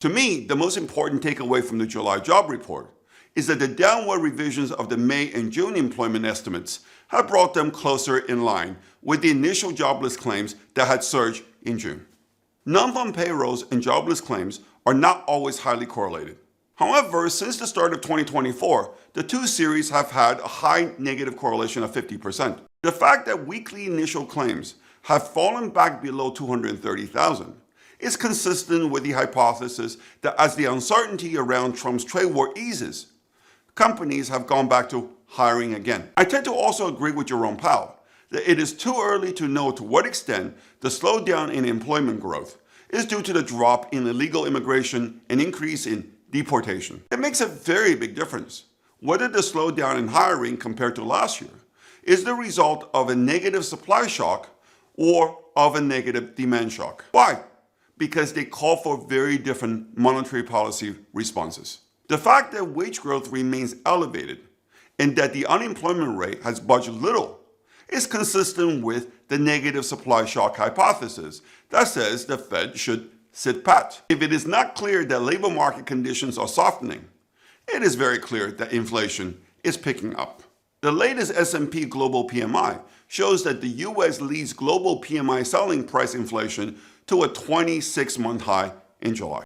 To me, the most important takeaway from the July job report is that the downward revisions of the May and June employment estimates have brought them closer in line with the initial jobless claims that had surged in June. Non-farm payrolls and jobless claims are not always highly correlated. However, since the start of 2024, the two series have had a high negative correlation of 50%. The fact that weekly initial claims have fallen back below 230,000 is consistent with the hypothesis that as the uncertainty around Trump's trade war eases, companies have gone back to hiring again. I tend to also agree with Jerome Powell that it is too early to know to what extent the slowdown in employment growth is due to the drop in illegal immigration and increase in deportation. It makes a very big difference whether the slowdown in hiring compared to last year is the result of a negative supply shock or of a negative demand shock. Why? Because they call for very different monetary policy responses. The fact that wage growth remains elevated and that the unemployment rate has budged little is consistent with the negative supply shock hypothesis that says the Fed should sit pat. If it is not clear that labor market conditions are softening, it is very clear that inflation is picking up. The latest S&P Global PMI shows that the U.S. leads global PMI selling price inflation to a 26-month high in July.